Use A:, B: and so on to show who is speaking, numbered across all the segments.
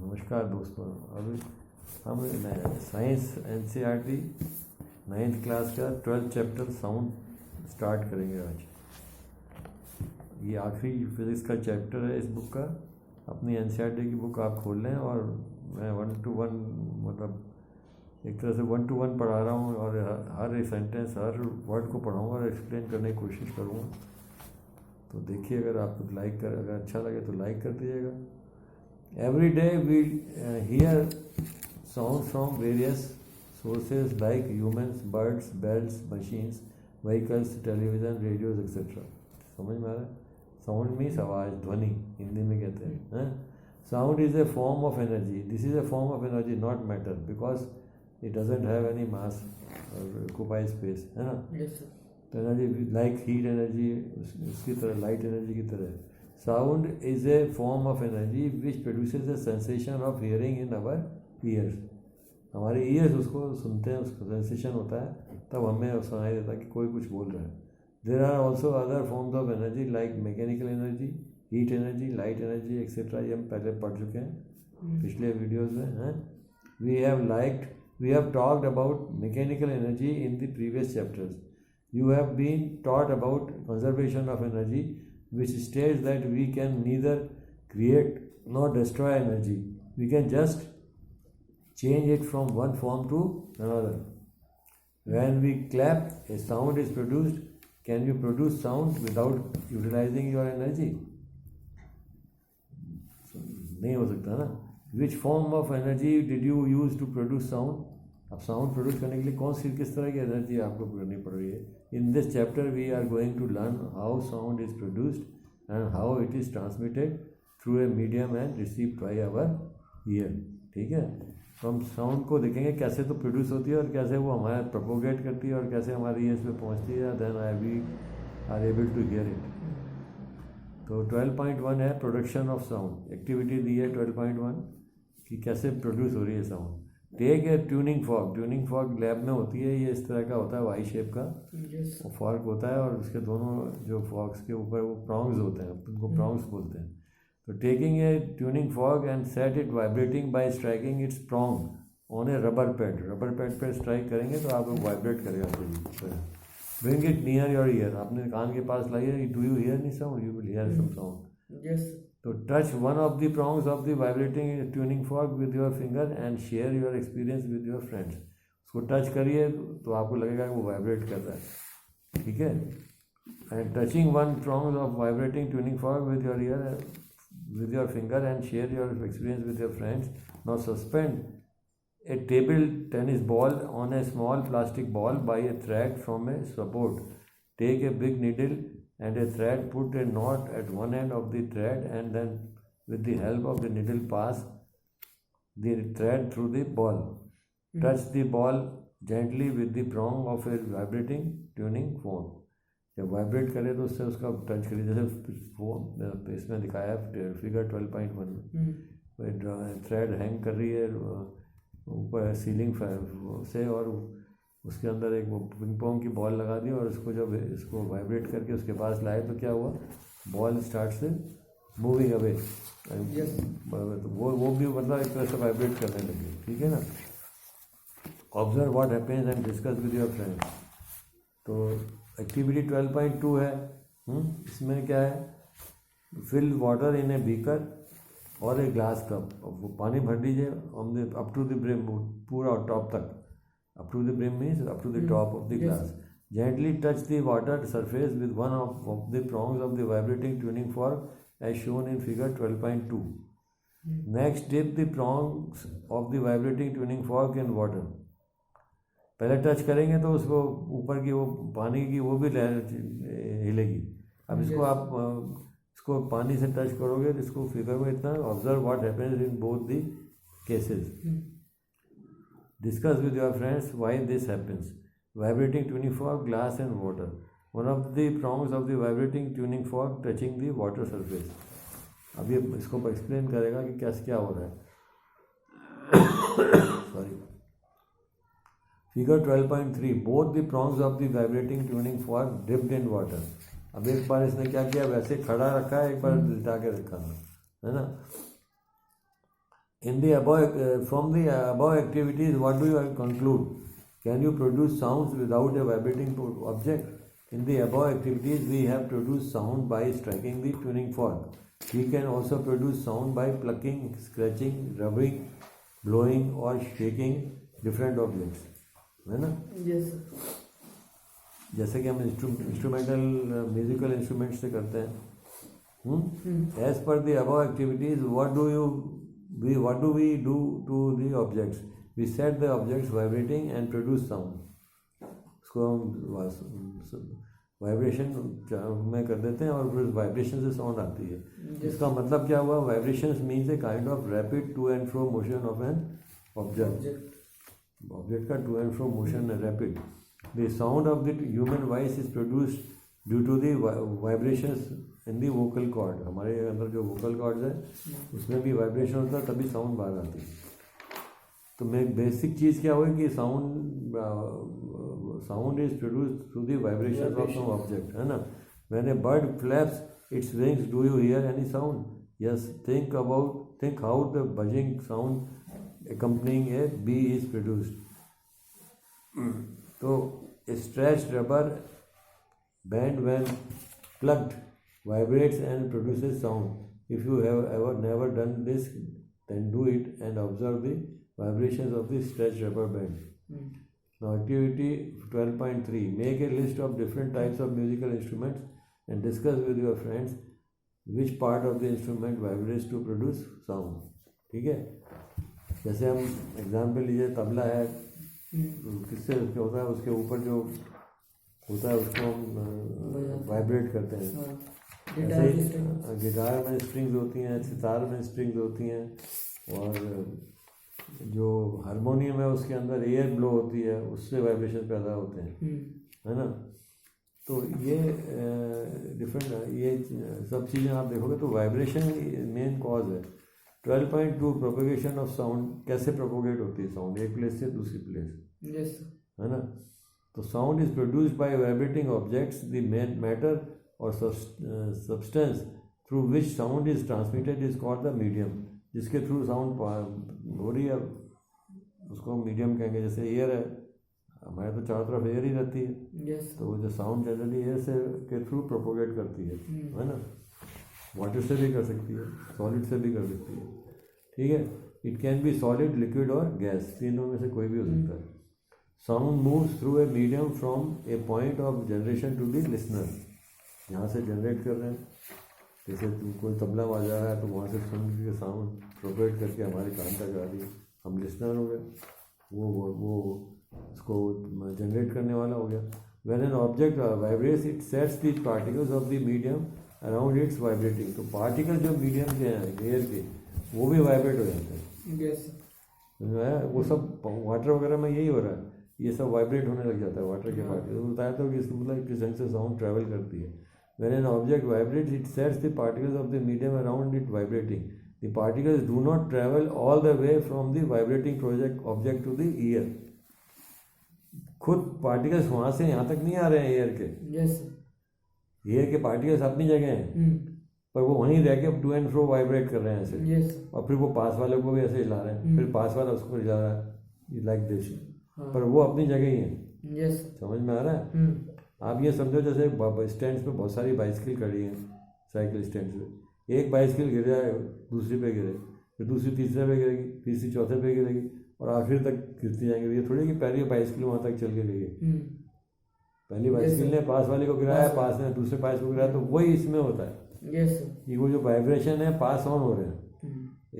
A: नमस्कार दोस्तों। अभी हम साइंस एनसीईआरटी 9th क्लास का 12th चैप्टर साउंड स्टार्ट करेंगे आज। ये आखिरी फिज़िक्स का चैप्टर है इस बुक का। अपनी एनसीईआरटी की बुक आप खोल लें और मैं 1 to 1 मतलब एक तरह से 1 to 1 पढ़ा रहा हूँ और हर एक सेंटेंस हर वर्ड को पढ़ाऊँगा और एक्सप्लेन करने की कोशिश करूँगा। तो देखिए, अगर आपको अगर अच्छा लगे तो लाइक कर दीजिएगा। Every day we hear sounds from various sources like humans, birds, bells, machines, vehicles, television, radios, etc. समझ में आ रहा है? Sound means आवाज़, ध्वनि हिंदी में कहते हैं। Sound is a form of energy. This is a form of energy, not matter, because it doesn't have any mass or occupy space, है ना?
B: Yes, sir.
A: तो एनर्जी लाइक हीट एनर्जी उसकी तरह, लाइट एनर्जी की तरह। Sound is a form of energy which produces a sensation of hearing in our ears. हमारे ears उसको सुनते हैं, उसका सेंसेशन होता है, तब हमें सुनाई देता है कि कोई कुछ बोल रहा है। There are also other forms of energy like mechanical energy, heat energy, light energy etcetera. ये हम पहले पढ़ चुके हैं पिछले वीडियोज़ में। We have talked about mechanical energy in the previous chapters. You have been taught about conservation of energy, which states that we can neither create nor destroy energy. We can just change it from one form to another. When we clap, a sound is produced. Can you produce sound without utilizing your energy? नहीं हो सकता ना। Which form of energy did you use to produce sound? अब sound produce करने के लिए किस तरह की एनर्जी आपको करनी पड़ रही है। In this chapter we are going to learn how sound is produced and how it is transmitted through a medium and received by our ear. ठीक है, तो हम साउंड को देखेंगे कैसे तो प्रोड्यूस होती है और कैसे वो हमारे प्रोपोगेट करती है और कैसे हमारे ईयर्स पे पहुंचती है। Then we are able to hear it. तो 12.1 है प्रोडक्शन ऑफ साउंड। एक्टिविटी दी है 12.1 कि कैसे प्रोड्यूस हो रही है sound. Take a tuning fork. Tuning fork lab में होती है, ये इस तरह का होता है, वाई शेप का फॉग होता है और उसके दोनों जो फॉग्स के ऊपर वो प्रॉन्ग्स होते हैं, उनको प्रॉन्ग्स बोलते हैं। तो taking a tuning fork and set it vibrating by striking its prong on a rubber pad. Rubber pad पर स्ट्राइक करेंगे तो आप वाइब्रेट करेगा। Bring it near your ear. आपने कान के पास लाइए। Do you hear any sound? You will hear some sound.
B: Yes.
A: तो touch one of the prongs of the vibrating tuning fork with your finger and share your experience with your friends. उसको touch करिए तो आपको लगेगा कि वो vibrate कर रहा है। ठीक है, and touching one prongs of vibrating tuning fork with your ear with your finger and share your experience with your friends. Now suspend a table tennis ball on a small plastic ball by a thread from a support. Take a big needle and a thread, put a knot at one end of the thread and then with the help of the needle pass the thread through the ball. Touch the ball gently with the prong of a vibrating tuning fork. जब vibrate करे तो उससे उसका touch करिए, जैसे इसमें दिखाया है फिगर 12.1 में। थ्रेड हैंग कर रही है ऊपर सीलिंग से और उसके अंदर एक वो पिंग पोंग की बॉल लगा दी और इसको जब इसको वाइब्रेट करके उसके पास लाए तो क्या हुआ, बॉल स्टार्ट से मूविंग अवे। तो वो भी मतलब एक तरह से वाइब्रेट करने लगे। ठीक है ना। Observe what happens and discuss with your friends. तो एक्टिविटी 12.2 है। इसमें क्या है, fill water in a beaker और ए ग्लास कप। वो पानी भर दीजिए अप टू द ब्रिम, पूरा टॉप तक। Up to the brim means up to the top of the glass. Gently touch the water surface with one of the prongs of the vibrating tuning fork as shown in figure 12.2. Next, dip the prongs of the vibrating tuning fork in water. पहले touch करेंगे तो उसको ऊपर की वो पानी की वो भी हिलेगी। अब इसको आप इसको पानी से टच करोगे तो इसको फिगर में इतना observe what happens in both the cases. Discuss with your friends why this happens. Vibrating tuning fork, glass and water. One of the prongs of the vibrating tuning fork touching the water surface. अब ये इसको explain करेगा कि कैसे क्या हो रहा है। Sorry. Figure 12.3. Both the prongs of the vibrating tuning fork dipped in water. अब एक बार इसने क्या किया, वैसे खड़ा रखा है, एक बार लिटा के रखा है ना। In the above, from the above activities, what do you conclude? Can you produce sounds without a vibrating object? In the above activities, we have produced sound by striking the tuning fork. We can also produce sound by plucking, scratching, rubbing, blowing or shaking different objects. है ना?
B: Yes.
A: जैसे कि हम instrumental musical instrument से करते हैं. As per the above activities, what do we do to the objects? We set the objects vibrating and produce sound. उसको हम वाइब्रेशन में कर देते हैं और फिर वाइब्रेशन से साउंड आती है. इसका मतलब क्या हुआ? Vibrations means a kind of rapid to and fro motion of an object का to and fro motion rapid. The sound of the human voice is produced due to the vibrations in the vocal cord. हमारे अंदर जो vocal cords है उसमें भी vibration होता है, तभी साउंड बाहर आती है. तो मैं बेसिक चीज़ क्या हुआ कि sound is produced through the vibration of some object, है ना. When a bird flaps its wings, do you hear any sound? Yes. Think how the buzzing sound accompanying a bee is produced. तो a stretched rubber band when plucked vibrates and produces sound. If you have ever never done this, then do it and observe the vibrations of the stretched rubber band. Now activity 12.3. Make a list of different types of musical instruments and discuss with your friends which part of the instrument vibrates to produce sound. ठीक है. जैसे हम example लीजिए, तबला है, किससे उसके होता है, उसके ऊपर जो होता है उसको हम वाइब्रेट करते हैं. ऐसे ही गिटार में स्ट्रिंग्स होती हैं, सितार में स्ट्रिंग्स होती हैं, और जो हारमोनियम है उसके अंदर एयर ब्लो होती है, उससे वाइब्रेशन पैदा होते हैं, है ना. तो ये डिफरेंट, ये सब चीज़ें आप देखोगे तो वाइब्रेशन मेन कॉज है. 12.2 प्रोपोगेशन ऑफ साउंड. कैसे प्रोपोगेट होती है साउंड एक प्लेस से दूसरी प्लेस?
B: यस.
A: है ना. तो sound is produced by vibrating objects. The matter और substance through which sound is transmitted is called the medium. जिसके थ्रू साउंड हो रही है उसको मीडियम कहेंगे. जैसे एयर है, हमारे तो चारों तरफ एयर ही रहती है.
B: yes.
A: तो जो साउंड जनरली एयर से के थ्रू प्रोपोगेट करती है ना. वाटर से भी कर सकती है, सॉलिड से भी कर सकती है. ठीक है. It can be solid, liquid और गैस, तीनों में से कोई भी हो सकता है. Sound moves through a medium from a point of generation to the listener. यहाँ से जनरेट कर रहे हैं, जैसे कोई तबला बजा रहा है तो वहाँ से सुन के साउंड प्रोपोगेट करके हमारे कान तक आ रही है, हम लिसनर हो गए, वो उसको जनरेट करने वाला हो गया. When an object vibrates it sets the particles of the medium around its vibrating. तो पार्टिकल जो मीडियम के हैं एयर के, वो भी वाइब्रेट हो जाते हैं.
B: yes.
A: वो सब वाटर वगैरह में यही हो रहा है, ये सब वाइब्रेट होने लग जाता है वाटर के पार्टिकल. बताया तो कि इसका मतलब किस ढंग से साउंड ट्रैवल करती है. When an object vibrates it sets the particles of the medium around it vibrating. The particles do not travel all the way from the vibrating object to the ear. खुद particles वहाँ से यहाँ तक नहीं आ रहे हैं एयर के.
B: yes.
A: Air के पार्टिकल्स अपनी जगह हैं, पर वो वहीं रह के टू एंड फ्रो वाइब्रेट कर रहे हैं ऐसे.
B: yes.
A: और फिर वो पास वाले को भी ऐसे हिला रहे हैं, फिर पास वाला उसको हिला रहा है, लाइक दिस. पर वो अपनी जगह ही है.
B: yes.
A: समझ में आ रहा है? आप ये समझो जैसे स्टैंड पे बहुत सारी बाइसिकल खड़ी हैं, साइकिल स्टैंड पे. एक बाइसिकल गिर जाए, दूसरी पे गिरे, फिर दूसरी तीसरे पे गिरेगी, तीसरी चौथे पे गिरेगी, और आखिर तक गिरती जाएंगे. ये थोड़ी कि पहली बाइसिकल वहाँ तक चल के गई. पहली बाइसिकल ने पास वाले को गिराया, पास ने दूसरे पास को गिराया. तो वही इसमें होता है.
B: yes.
A: ये वो जो वाइब्रेशन है पास ऑन हो रहे हैं,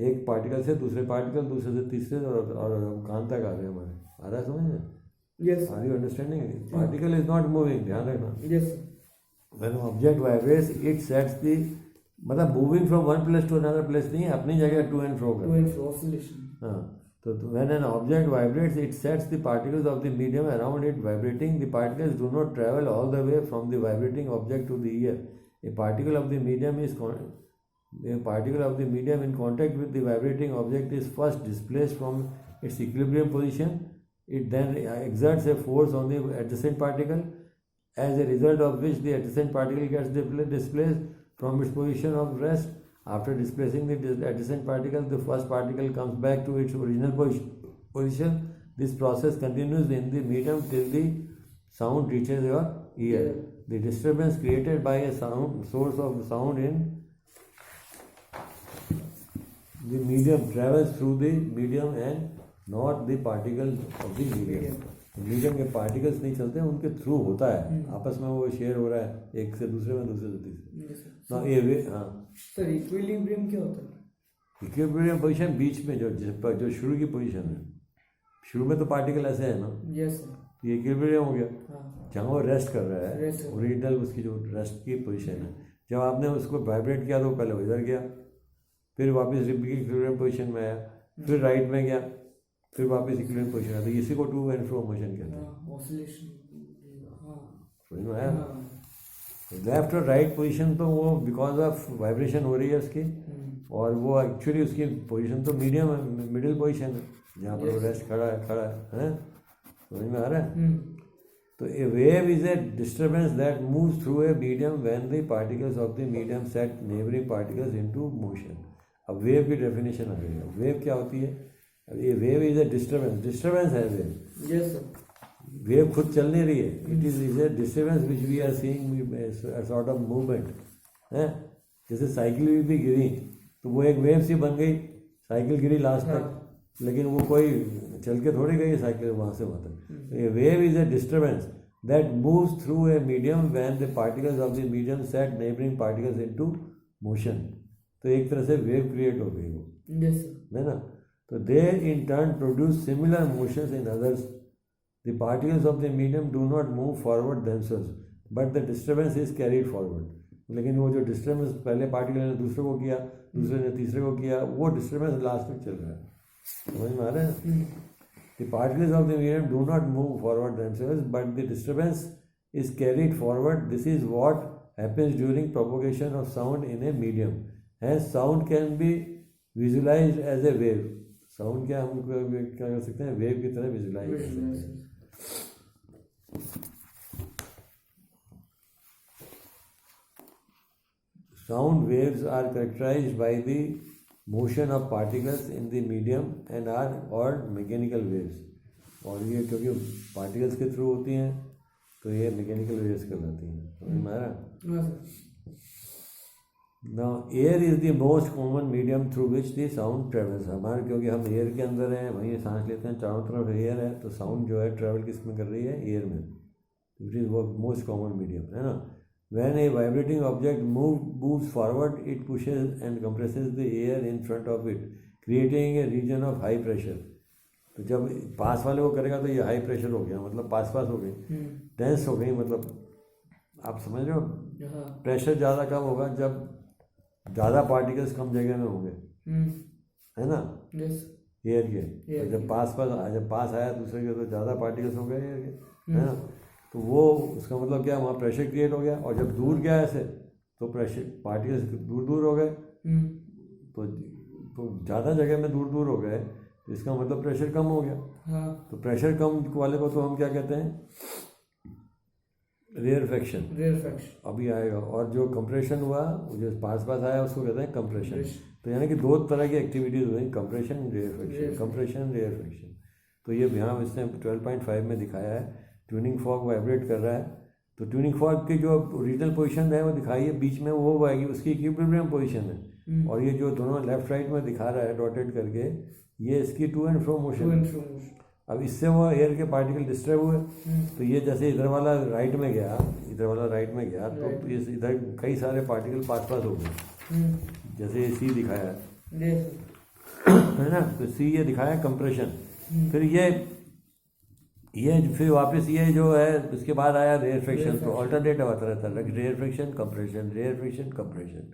A: एक पार्टिकल से दूसरे पार्टिकल, दूसरे से तीसरे, और कान तक आ रहे हैं हमारे. आ रहा है समझ में?
B: yes.
A: Are you understanding? Particle is not moving, ध्यान रखना.
B: yes.
A: When object vibrates it sets the, मतलब moving from one place to another place नहीं, अपनी जगह टू एंड फ्रो.
B: oscillation.
A: हाँ. So when an object vibrates, it sets the particles of the medium around it vibrating. The particles do not travel all the way from the vibrating object to the ear. A particle of the medium in contact with the vibrating object is first displaced from its equilibrium position. It then exerts a force on the adjacent particle, as a result of which the adjacent particle gets displaced from its position of rest. After displacing the adjacent particle, the first particle comes back to its original position. This process continues in the medium till the sound reaches your ear. The disturbance created by a source of sound in the medium travels through the medium and not the particles of the medium. Medium के particles नहीं चलते, उनके through होता है, आपस में वो share हो रहा है एक से दूसरे में, दूसरे से तीसरे। ना ये वे हाँ
B: सर इक्विलिब्रियम क्या होता है?
A: इक्विलिब्रियम पोजीशन बीच में जो शुरू की पोजीशन है, शुरू में तो पार्टिकल ऐसे है ना,
B: यस
A: ये इक्विलिब्रियम हो गया,
B: हाँ
A: जहाँ वो रेस्ट कर रहा है, ओरिजिनल उसकी जो रेस्ट की पोजीशन है। जब आपने उसको वाइब्रेट किया तो पहले इधर गया, फिर वापस इक्विलिब्रियम पोजीशन में आया, फिर राइट में गया, फिर वापस इक्विलिब्रियम पोजीशन आया। तो इसी को टू एंड फ्रो मोशन कहते हैं।
B: ऑसिलेशन,
A: समझ में आया? लेफ्ट और राइट पोजीशन तो वो बिकॉज ऑफ वाइब्रेशन हो रही है उसकी, और वो एक्चुअली उसकी पोजीशन तो मीडियम है, मिडिल पोजीशन है, जहाँ पर वो रेस्ट खड़ा है, समझ में आ रहा है? तो a wave is a disturbance that moves through a medium when the particles of the medium set neighbouring particles into motion. अब वेव की डेफिनेशन आ गई। वेव क्या होती है? अब ये वेव इज ए डिस्टर्बेंस है वेव।
B: Yes sir.
A: वेव खुद चल नहीं रही है, it is a disturbance which we are seeing sort of movement है। जैसे साइकिल भी गिरी तो वो एक वेव सी बन गई, साइकिल गिरी लास्ट तक, लेकिन वो कोई चल के थोड़ी गई साइकिल वहाँ से वहाँ तक। A wave is a disturbance that moves through a medium when the particles of the medium set neighbouring particles into motion. तो एक तरह से वेव क्रिएट हो गई वो,
B: यस सर,
A: है ना। तो they in turn produce similar motions in others. The particles of the medium do not move forward themselves but the disturbance is carried forward. लेकिन वो जो डिस्टर्बेंस पहले पार्टिकल ने दूसरे को किया, दूसरे ने तीसरे को किया, वो डिस्टर्बेंस लास्ट में चल रहा है। समझ में आ रहा है? The particles of the medium do not move forward themselves, but the disturbance is carried forward. This is what happens during propagation of sound in a medium. Hence, sound can be visualized as a wave. Sound क्या हम क्या कर सकते हैं? Wave की तरह visualise कर सकते हैं। Sound waves are characterized by the motion of particles in the medium and are called mechanical waves। और ये क्योंकि पार्टिकल्स के थ्रू होती हैं तो ये मैकेनिकल वेव्स कहलाती हैं। समझ में आ रहा? Now air is the most common medium through which the sound travels. हमारे क्योंकि हम एयर के अंदर हैं, वहीं सांस लेते हैं, चारों तरफ एयर है, तो साउंड जो है ट्रेवल किस में कर रही है? एयर में, विच इज वो मोस्ट कॉमन मीडियम, है ना। When a vibrating object moves forward, it pushes and compresses the air in front of it, creating a region of high pressure। तो जब पास वाले को करेगा तो ये हाई प्रेशर हो गया, मतलब पास हो गई, टेंस हो गई, मतलब आप समझ रहे हो? प्रेशर ज़्यादा कब होगा? जब ज़्यादा पार्टिकल्स कम जगह में होंगे, है ना, एयर के। तो जब पास आया दूसरे के, तो ज़्यादा पार्टिकल्स हो गए एयर के, है ना। तो वो उसका मतलब क्या, वहाँ प्रेशर क्रिएट हो गया। और जब दूर गया ऐसे तो प्रेशर पार्टिकल्स दूर हो गए, तो ज़्यादा जगह में दूर हो गए, तो इसका मतलब प्रेशर कम हो गया। तो प्रेशर कम वाले को तो हम क्या कहते हैं? रेयरफेक्शन अभी आएगा। और जो कंप्रेशन हुआ, जो पास आया, उसको कहते हैं कंप्रेशन। तो यानी कि दो तरह की एक्टिविटीज़ हुई, कंप्रेशन, रेयरफेक्शन, कंप्रेशन, रेयरफेक्शन। तो ये यहाँ इसने 12.5 में दिखाया है। ट्यूनिंग फॉर्क वाइब्रेट कर रहा है, तो ट्यूनिंग फॉर्क की जो ओरिजिनल पोजीशन है वो दिखाई है, बीच में वो आएगी, उसकी इक्विलिब्रियम पोजीशन है। और ये जो दोनों लेफ्ट राइट में दिखा रहा है डॉटेड करके, ये इसकी टू एंड फ्रो मोशन। अब इससे वो एयर के पार्टिकल डिस्टर्ब हुए, तो ये जैसे इधर वाला राइट में गया, तो इधर कई सारे पार्टिकल पास हो गए, जैसे ये सी दिखाया है ना। तो सी ये दिखाया कंप्रेशन। फिर फिर वापस ये जो है, उसके बाद आया रेयरफेक्शन। तो अल्टरनेट होता रहता है, रेयरफेक्शन कंप्रेशन, रेयरफेक्शन कंप्रेशन,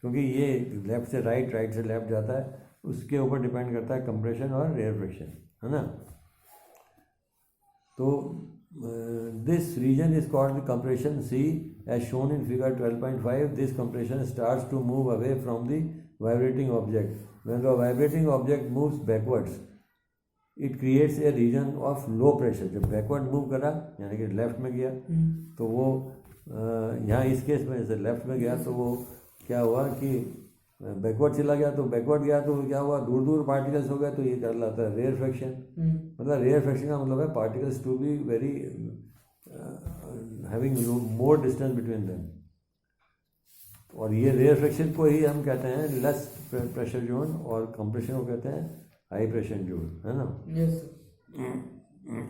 A: क्योंकि ये लेफ्ट से राइट से लेफ्ट जाता है, उसके ऊपर डिपेंड करता है कंप्रेशन और रेयरफेक्शन, है ना। तो this region is called the compression C as shown in figure 12.5। This compression starts to move away from the vibrating object. When the vibrating object moves backwards, it creates a region of low pressure. जब backward move करा, यानी कि left में गया, तो वो यहाँ इस केस में जैसे लेफ्ट में गया, तो वो क्या हुआ कि बैकवर्ड चला गया तो बैकवर्ड गया तो क्या हुआ, दूर दूर पार्टिकल्स हो गए तो ये कहलाता है रेयरफेक्शन। मतलब रेयरफेक्शन का मतलब है particles to be very having more distance between them, और ये रेयरफेक्शन को ही हम कहते हैं लेस प्रेशर जोन, और कंप्रेशन को कहते हैं हाई प्रेशर जोन, है ना।
B: Yes sir.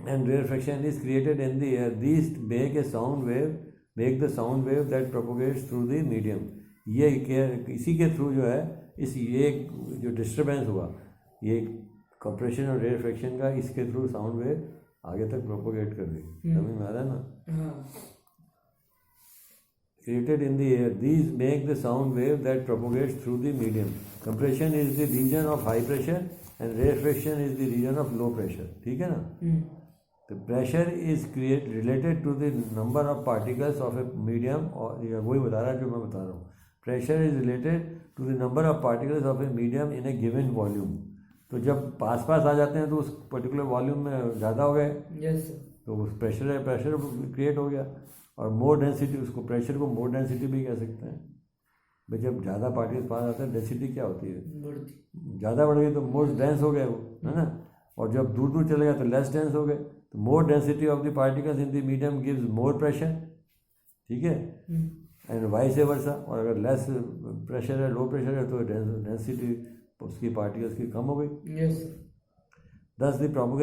A: And rarefaction is created in the air. These make a sound wave, make the sound wave that propagates through the medium. ये इसी के थ्रू जो है ये जो डिस्टर्बेंस हुआ, ये कंप्रेशन और रेयरफेक्शन का, इसके थ्रू साउंड वेव आगे तक प्रोपोगेट कर दी। समझ में आ रहा है ना।
B: हाँ।
A: Created in the air, these make the sound wave that propagates through the medium. Compression is the region of high pressure and rarefaction is the region of low pressure. ठीक है ना। The pressure is related to the number of particles of a medium, और वही बता रहा है जो मैं बता रहा हूँ। Pressure is related to the number of particles of a medium in a given volume. तो जब पास पास आ जाते हैं तो उस पर्टिकुलर वॉल्यूम में ज़्यादा हो गए,
B: यस सर।
A: तो उस प्रेशर क्रिएट हो गया। और मोर डेंसिटी, उसको प्रेशर को मोर डेंसिटी भी कह सकते हैं भाई। जब ज़्यादा पार्टिकल्स पास आते हैं डेंसिटी क्या होती है,
B: बढ़ती।
A: ज़्यादा बढ़ गई तो मोर डेंस हो गया वो, है ना। और जब दूर दूर चले गए तो लेस डेंस हो गए। तो more density of the particles in the medium gives more pressure, ठीक है, एंड वाइस वर्सा। और अगर लेस प्रेशर है, लो प्रेशर है, तो डेंसिटी उसकी पार्टिकल्स की कम हो गई।
B: Yes sir.
A: दस द प्रोपोगेशन